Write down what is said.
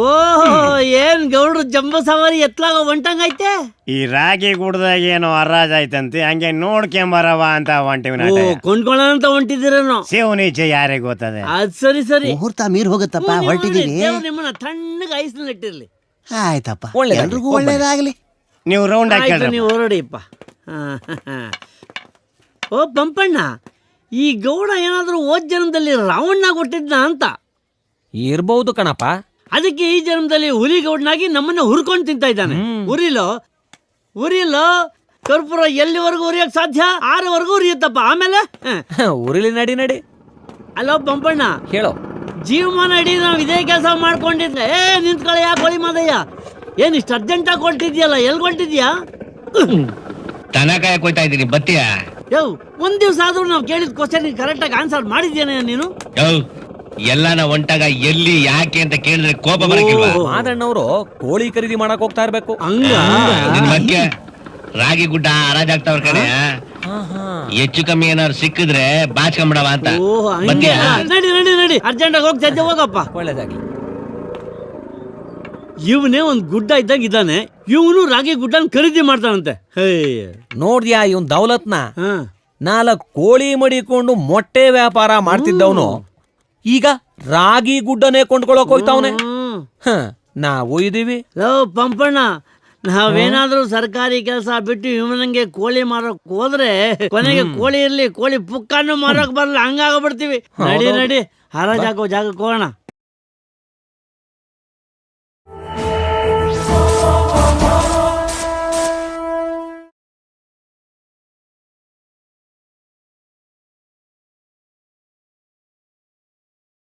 ಓಹೋ, ಏನ್ ಗೌಡ್ರು ಜಂಬೂ ಸವಾರಿ ಎತ್ಲಾಗ ಹೊಂಟಂಗೈತೆ. ಈ ರಾಗಿ ಗುಡ್ದಾಗ ಏನೋ ಹರಾಜ್ ಆಯ್ತಂತೆ, ಹಂಗೆ ನೋಡ್ಕೊಂಬರವ ಅಂತ ಹೊಂಟಿವಿ. ಕೊಂಡ್ಕೊಳ್ಳೋಣ ಅಂತ ಹೊಂಟಿದ್ದೀರೇನೋ? ಸೇವನೀಚೆ ಯಾರಿಗೆ ಗೊತ್ತದೆ. ಅದ್ ಸರಿ ಸರಿ, ಮುಹೂರ್ತ ಮೀರ್ ಹೋಗುತ್ತಪ್ಪ, ಹೊರಟಿದೀವಿ. ನಿಮ್ಮನ್ನ ತಣ್ಣಗೆ ಐಸ್ನಲ್ಲಿ ಇಟ್ಟಿರ್ಲಿ. ಆಯ್ತಪ್ಪ, ಎಲ್ರಿಗೂ ಒಳ್ಳೇದಾಗ್ಲಿ. ನೀವು ರೌಂಡ್ ಹಾಕಿ ನೀವು ಹೊರಡಿಯಪ್ಪ. ಓ ಪಂಪಣ್ಣ, ಈ ಗೌಡ ಏನಾದ್ರೂ ಹೋದ್ ಜನ್ಮದಲ್ಲಿ ರಾವಣ್ಣ ಕೊಟ್ಟಿದ್ನ ಅಂತ ಇರ್ಬಹುದು ಕಣಪ್ಪ. ಅದಕ್ಕೆ ಈ ಜನ್ಮದಲ್ಲಿ ಹುಲಿ ಗೌಡನಾಗಿ ನಮ್ಮನ್ನ ಹುರ್ಕೊಂಡು ತಿಂತ ಇದ್ದಾನೆ. ಉರಿಲೋ ಕರ್ಪೂರ ಎಲ್ಲಿವರೆಗೂ ಉರಿಯಕ್ ಸಾಧ್ಯ? 6ವರೆಗೂ ಉರಿಯುತ್ತಪ್ಪ. ಆಮೇಲೆ ಉರಿಲಿ, ನಡಿ ನಡಿ. ಅಲ್ಲೋ ಪಂಪಣ್ಣ, ಹೇಳೋ. ಜೀವಮಾನ ಇಡೀ ನಾವು ಇದೇ ಕೆಲಸ ಮಾಡ್ಕೊಂಡಿದ್ರೆ ನಿಂತ್ಕೊಳ್ಳ. ಯಾಕೆ ಹೊಳಿ ಮಾದಯ್ಯ, ಏನ್ ಇಷ್ಟು ಅರ್ಜೆಂಟಾಗಿ ಕೊಟ್ಟಿದ್ಯಲ್ಲ, ಎಲ್ಲಿ ಕೊಟ್ಟಿದ್ಯಾ? ತನಕಾಯ ಕೊಯ್ತಾ ಇದ್ದೀನಿ, ಬತ್ತೀಯ? ಯವ್, ಒಂದ್ ದಿವ್ಸ ಆದ್ರೂ ನಾವು ಕೇಳಿದ ಕ್ವಶನ್ ಕರೆಕ್ಟಾಗಿ ಆನ್ಸರ್ ಮಾಡಿದ್ಯಾನೆ ನೀನು? ಎಲ್ಲಾನ ಹೊಂಟಾಗ ಎಲ್ಲಿ ಯಾಕೆ ಅಂತ ಕೇಳಿದ್ರೆ ಕೋಪ ಬರಕಿಲ್ವಾ? ಮಾದಣ್ಣವರು ಕೋಳಿ ಖರೀದಿ ಮಾಡಕ್ ಹೋಗ್ತಾ ಇರ್ಬೇಕು. ನಿನ್ ಬಗ್ಗೆ ರಾಗಿ ಗುಡ್ಡ ಹರಾಜಾಗ್ತಾವ್ರ ಕಡೆ. ಹೆಚ್ಚು ಕಮ್ಮಿ ಏನಾದ್ರು ಸಿಕ್ಕಿದ್ರೆ ಬಾಚ್ಕೊಂಬಿಡವ ಅಂತ. ನಡಿ ನಡಿ ನಡಿ, ಅರ್ಜೆಂಟಾಗಿ ಹೋಗ್ತಾ ಹೋಗಪ್ಪ. ಒಳ್ಳೇದಾಗ್ಲಿ. ಇವನೇ ಒಂದ್ ಗುಡ್ಡ ಇದ್ದಾಗ ಇದ್ದಾನೆ, ಇವನು ರಾಗಿ ಗುಡ್ಡನ್ ಖರೀದಿ ಮಾಡ್ತಾನಂತೆ. ನೋಡ್ದ್ಯಾ ಇವನ್ ದೌಲತ್ನ? 4 ಕೋಳಿ ಮಡಿಕೊಂಡು ಮೊಟ್ಟೆ ವ್ಯಾಪಾರ ಮಾಡ್ತಿದ್ದವನು ಈಗ ರಾಗಿ ಗುಡ್ಡನೇ ಕೊಂಡ್ಕೊಳಕ್ ಹೋಯ್ತಾವನೆ. ನಾವು ಇದೀವಿ. ಪಂಪಣ್ಣ, ನಾವೇನಾದ್ರೂ ಸರ್ಕಾರಿ ಕೆಲಸ ಬಿಟ್ಟು ಇವನಂಗೆ ಕೋಳಿ ಮಾರಕ್ ಹೋದ್ರೆ ಕೊನೆಗೆ ಕೋಳಿ ಇರ್ಲಿ, ಕೋಳಿ ಪುಕ್ಕನ್ನು ಮಾರಕ್ ಬರಲ್ಲ, ಹಂಗಾಗ್ಬಿಡ್ತೀವಿ. ನಡಿ ನಡಿ, ಹರಾಜಾಕೋ ಜಾಗಕ್ಕೆ ಹೋಗೋಣ.